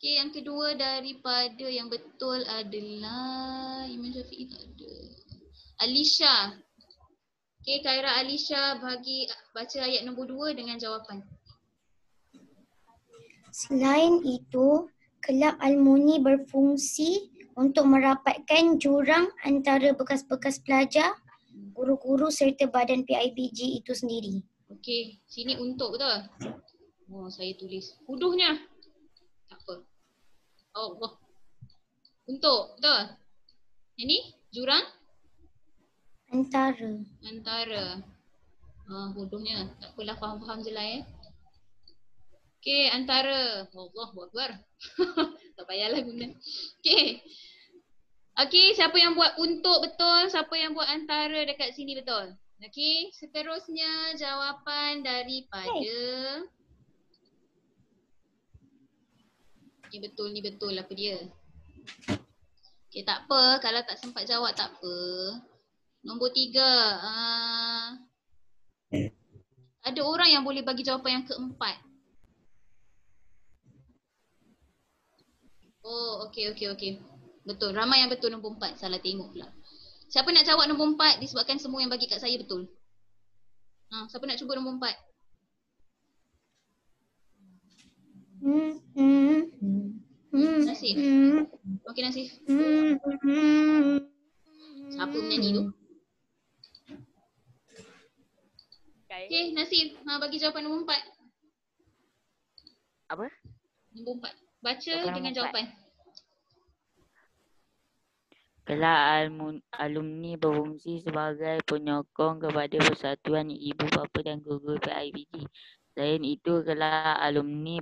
Okey, yang kedua daripada yang betul adalah Iman Syafiq tak ada. Alisha. Okey, Khaira Alisha baca ayat nombor 2 dengan jawapan. Selain itu, kelab alumni berfungsi untuk merapatkan jurang antara bekas-bekas pelajar, guru-guru serta badan PIBG itu sendiri. Okey, sini untuk betul? Oh, saya tulis. Huduhnya. Tak apa. Allah. Untuk, betul? Ini jurang? Antara. Huduhnya. Tak apalah, faham-faham je lah Okey, antara. Allahuakbar. Tak payahlah guna. Okey. Okey, siapa yang buat untuk betul, siapa yang buat antara dekat sini betul. Okey, seterusnya jawapan daripada ni betul apa dia? Okey, tak apa, kalau tak sempat jawab tak apa. Nombor 3. Ada orang yang boleh bagi jawapan yang keempat. Oh, okey. Betul, ramai yang betul nombor 4. Salah tengok pula. Siapa nak jawab nombor 4 disebabkan semua yang bagi kat saya betul? Siapa nak cuba nombor 4? Nasif. Okey, Nasif. Siapa menyanyi tu? Okey, Nasif. Bagi jawapan nombor 4. Apa? Nombor 4. Baca dengan jawapan. Kelak alumni berfungsi sebagai penyokong kepada persatuan ibu bapa dan guru PIBG. Selain itu, kelak alumni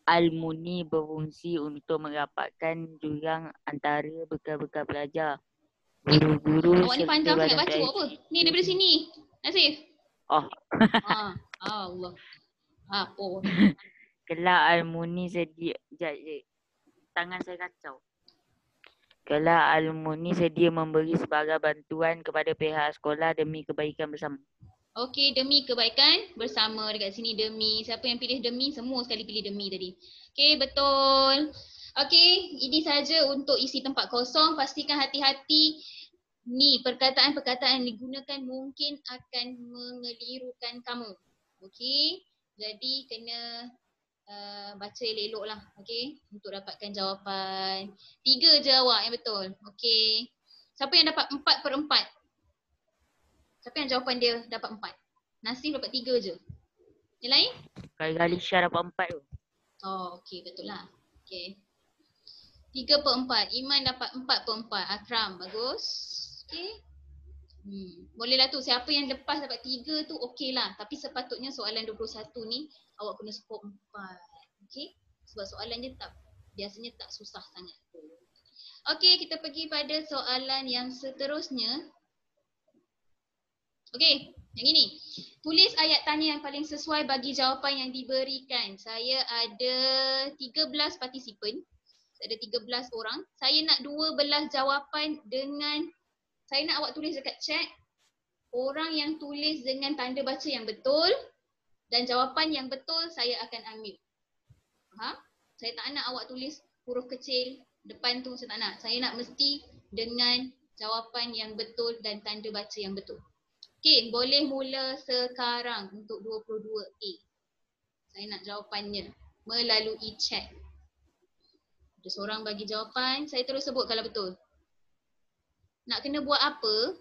Alumni berfungsi untuk merapatkan jurang antara bekal-bekal pelajar. Guru-guru Awak ni panjang sangat baca buat apa? Ni daripada sini. Nasif. Oh. Allah. Apa? Kelak alumni sedia tangan saya kacau. Kelak alumni sedia memberi sebagai bantuan kepada pihak sekolah demi kebaikan bersama. Okey, demi kebaikan bersama dekat sini demi. Siapa yang pilih demi? Semua sekali pilih demi tadi. Okey, betul. Okey, ini saja untuk isi tempat kosong. Pastikan hati-hati. Ni perkataan-perkataan yang digunakan mungkin akan mengelirukan kamu. Okey, jadi kena baca elok-elok lah. Okey, untuk dapatkan jawapan. 3 je awak yang betul. Okey. Siapa yang dapat 4/4? Siapa yang jawapan dia dapat 4? Nasib dapat 3 je. Yang lain? Kali-kali Syah dapat 4 tu. Oh, okey, betul lah. Okey. 3/4. Iman dapat 4/4. Akram, bagus. Okey. Bolehlah tu. Siapa yang lepas dapat 3 tu okey lah. Tapi sepatutnya soalan 21 ni awak kena skor 4. Okey. Sebab soalan dia biasanya tak susah sangat. Okey, kita pergi pada soalan yang seterusnya. Okey, yang ini. Tulis ayat tanya yang paling sesuai bagi jawapan yang diberikan. Saya ada 13 partisipan. Ada 13 orang. Saya nak 12 jawapan dengan, saya nak awak tulis dekat chat. Orang yang tulis dengan tanda baca yang betul dan jawapan yang betul saya akan ambil. Faham? Saya tak nak awak tulis huruf kecil depan tu, saya tak nak. Saya nak mesti dengan jawapan yang betul dan tanda baca yang betul. Okey, boleh mula sekarang untuk 22A. Saya nak jawapannya melalui chat. Ada seorang bagi jawapan, saya terus sebut kalau betul. Nak kena buat apa?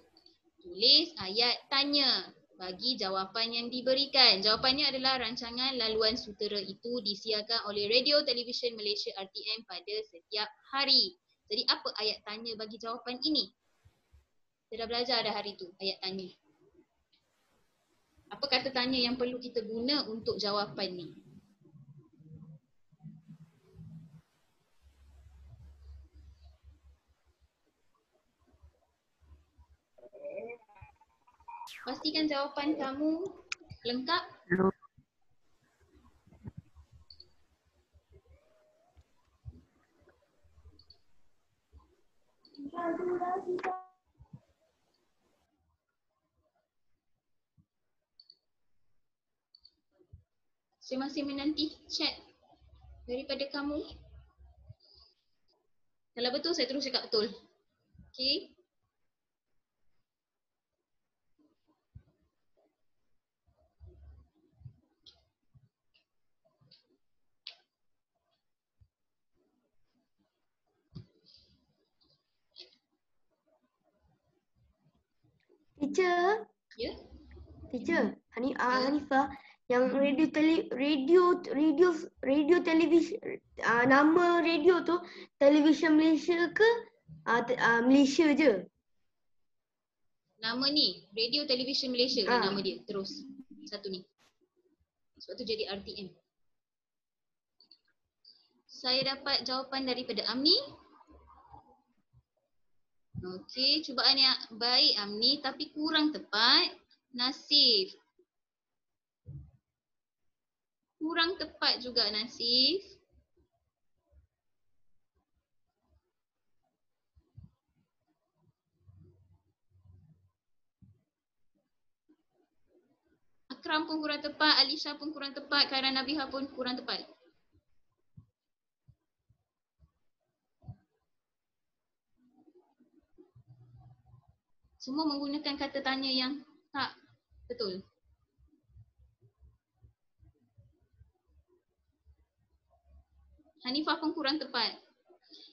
Tulis ayat tanya bagi jawapan yang diberikan. Jawapannya adalah rancangan laluan sutera itu disiarkan oleh Radio Television Malaysia RTM pada setiap hari. Jadi apa ayat tanya bagi jawapan ini? Kita dah belajar dah hari tu ayat tanya. Apa kata tanya yang perlu kita guna untuk jawapan ni? Pastikan jawapan kamu lengkap. Saya masih menanti chat daripada kamu. Kalau betul, saya terus cakap betul. Okey. Teacher. Ya? Teacher, Hanifah, yang radio televisyen, nama radio tu Television Malaysia ke Malaysia je? Nama ni Radio Television Malaysia ni nama dia. Terus satu ni. Sebab tu jadi RTM. Saya dapat jawapan daripada Amni. Okey, cubaan yang baik Amni tapi kurang tepat. Nasif. Kurang tepat juga Nasif. Akram pun kurang tepat, Alisha pun kurang tepat, Khairan Nabiha pun kurang tepat. Semua menggunakan kata tanya yang tak betul. Hanifah pun kurang tepat.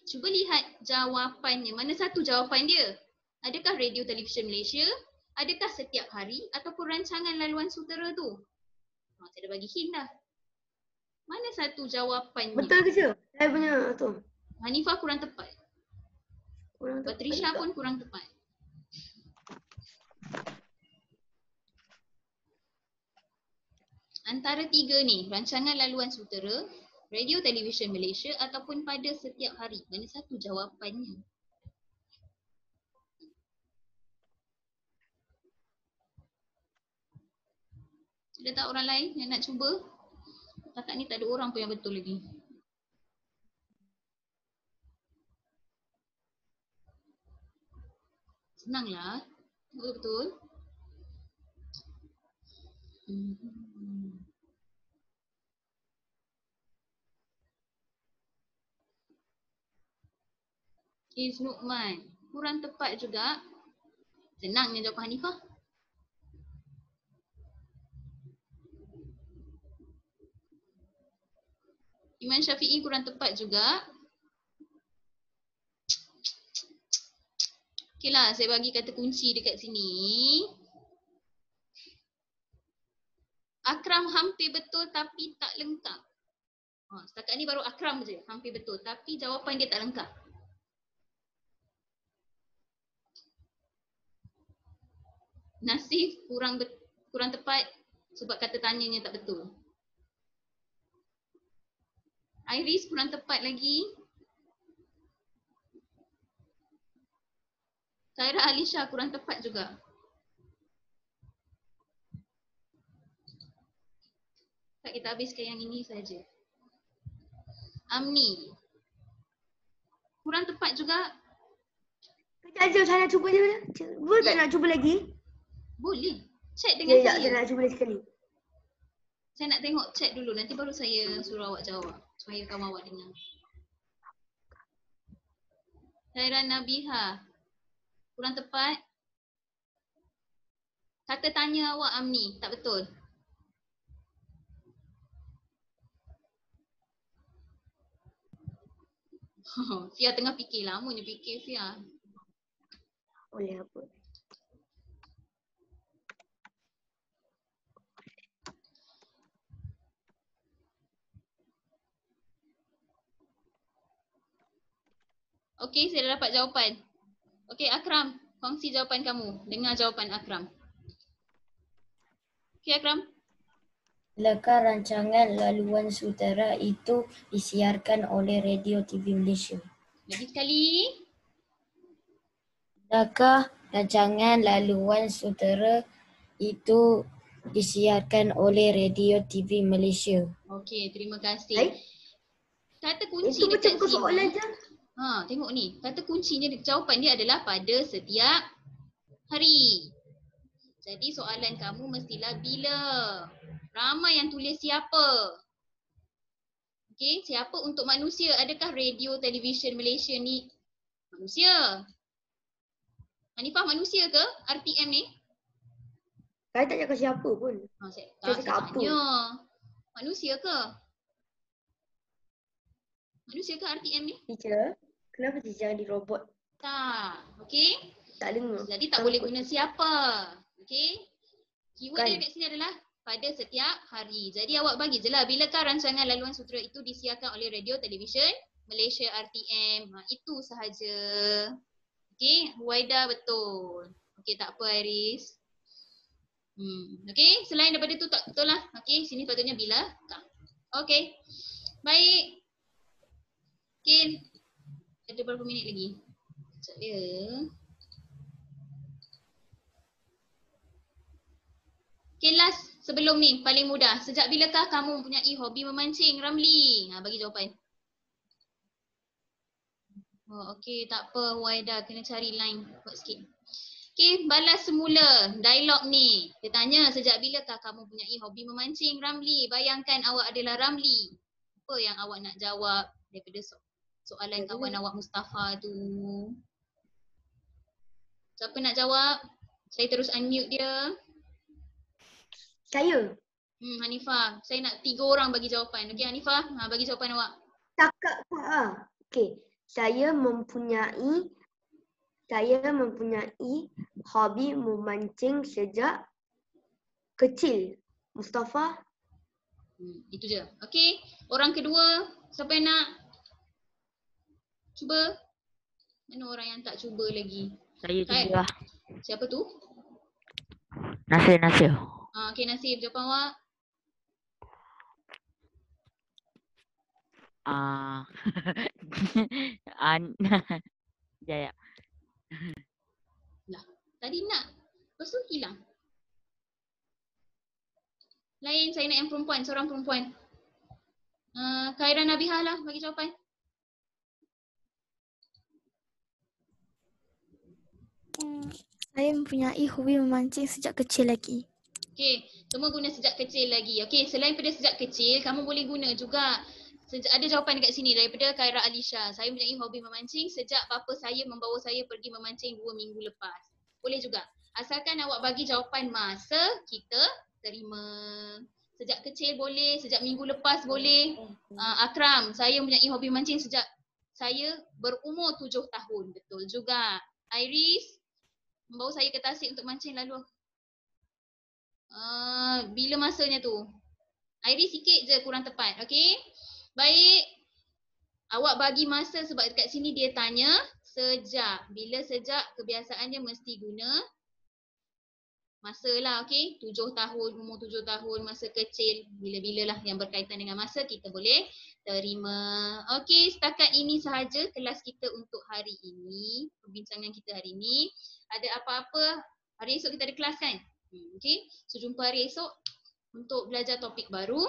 Cuba lihat jawapannya. Mana satu jawapan dia? Adakah Radio Television Malaysia? Adakah setiap hari? Ataupun rancangan laluan sutera tu? Saya dah bagi hint dah. Mana satu jawapannya? Betul ke je? Saya punya tu. Hanifah kurang tepat. Patricia pun kurang tepat. Antara tiga ni, rancangan laluan sutera, Radio Television Malaysia ataupun pada setiap hari? Mana satu jawapannya? Ada tak orang lain yang nak cuba? Kakak ni tak ada orang pun yang betul lagi. Senanglah. Betul-betul. Nukman. Kurang tepat juga. Senangnya jawapan Hanifah. Iman Syafi'i kurang tepat juga. Okeylah, saya bagi kata kunci dekat sini. Akram hampir betul tapi tak lengkap. Setakat ni baru Akram je hampir betul tapi jawapan dia tak lengkap. Nasif kurang tepat sebab kata tanyanya tak betul. Iris kurang tepat lagi. Saira Alisha kurang tepat juga. Kita habiskan yang ini saja. Amni kurang tepat juga. Kejap, saya nak cuba je. Boleh tak nak cuba lagi? Boleh. Check dengan saya. Saya nak cuba lagi sekali. Saya nak tengok chat dulu, nanti baru saya suruh awak jawab supaya kawan awak dengar. Saira Nabiha kurang tepat. Kata tanya awak Amni, tak betul. Fia tengah fikir, lamanya fikir Fia. Boleh apa? Okey, saya dah dapat jawapan. Okey, Akram, kongsi jawapan kamu. Dengar jawapan Akram. Okey, Akram. Bilakah rancangan laluan sutera itu disiarkan oleh Radio TV Malaysia? Lagi sekali. Bilakah rancangan laluan sutera itu disiarkan oleh Radio TV Malaysia? Okey, terima kasih. Kata kunci itu dekat macam soalan sini. je. Tengok ni. Kata kuncinya, jawapan dia adalah pada setiap hari. Jadi soalan kamu mestilah bila. Ramai yang tulis siapa. Okey, siapa untuk manusia? Adakah Radio Television Malaysia ni manusia? Hanifah manusia ke RTM ni? Saya tak cakap siapa pun. Saya cakap apa? Tanya. Manusia ke? Manusia ke RTM ni? Teacher, kenapa teacher jadi robot? Tak. Okey? Tak dengar. Jadi tak boleh guna siapa. Okey? Keyword dia Kan. kat sini adalah pada setiap hari. Jadi awak bagi je lah bilakah rancangan laluan sutera itu disiarkan oleh Radio Television Malaysia RTM. Itu sahaja. Okey, Huwaida betul. Okey, tak apa Iris. Okey, selain daripada tu tak betul lah. Okey, sini patutnya bila. Okey. Baik. Okey. Ada berapa minit lagi? Sekejap dia. Okay, last sebelum ni paling mudah. Sejak bilakah kamu mempunyai hobi memancing, Ramli? Bagi jawapan. Okey, tak apa Waida, kena cari line buat sikit. Okey, balas semula dialog ni. Dia tanya, sejak bilakah kamu mempunyai hobi memancing, Ramli? Bayangkan awak adalah Ramli. Apa yang awak nak jawab daripada soalan kawan awak Mustafa tu? Siapa nak jawab? Saya terus unmute dia. Saya. Hanifah, saya nak 3 orang bagi jawapan. Okey Hanifah, bagi jawapan awak. Cakap tak. Okey. Saya mempunyai hobi memancing sejak kecil. Mustafa. Itu je. Okey. Orang kedua, siapa yang nak cuba? Mana orang yang tak cuba lagi? Saya cuba lah. Siapa tu? Nasir. Okey Nasir, jawapan awak. Jaya. Lah, tadi nak. Lepas tu hilang. Lain saya nak yang perempuan, seorang perempuan. Khairan Nabihah lah bagi jawapan. Saya mempunyai hobi memancing sejak kecil lagi. Okey, semua guna sejak kecil lagi. Okey, selain pada sejak kecil, kamu boleh guna juga. Ada jawapan dekat sini daripada Khaira Alisha. Saya mempunyai hobi memancing sejak bapa saya membawa saya pergi memancing 2 minggu lepas. Boleh juga. Asalkan awak bagi jawapan masa, kita terima. Sejak kecil boleh, sejak minggu lepas boleh. Akram, saya mempunyai hobi memancing sejak saya berumur 7 tahun. Betul juga. Iris, membawa saya ke Tasik untuk mancing lalu. Bila masanya tu? Iris sikit je kurang tepat. Okey. Baik. Awak bagi masa sebab dekat sini dia tanya sejak. Bila sejak kebiasaannya mesti guna masa lah. Okey. 7 tahun, umur 7 tahun, masa kecil. Bila-bila lah yang berkaitan dengan masa kita boleh terima. Okey. Setakat ini sahaja kelas kita untuk hari ini. Perbincangan kita hari ini. Ada apa-apa? Hari esok kita ada kelas kan? Okey. So jumpa hari esok untuk belajar topik baru.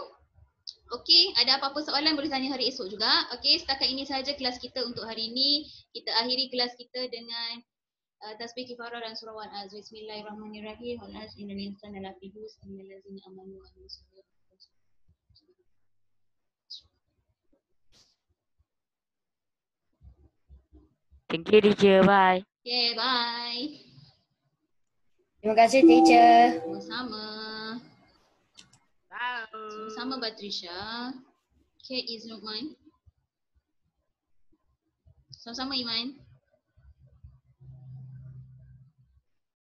Okey, ada apa-apa soalan boleh tanya hari esok juga. Okey, setakat ini sahaja kelas kita untuk hari ini. Kita akhiri kelas kita dengan tasbih kifarah dan surah Al-Az. Bismillahirrahmanirrahim. Al-Az innal insana lafi khusr illal ladzina amanu wa amilus solihati. Thank you, teacher. Bye. Okay, bye. Terima kasih teacher. Sama-sama. Sama Batrisha. Kate is Luqman. Sama-sama Iman.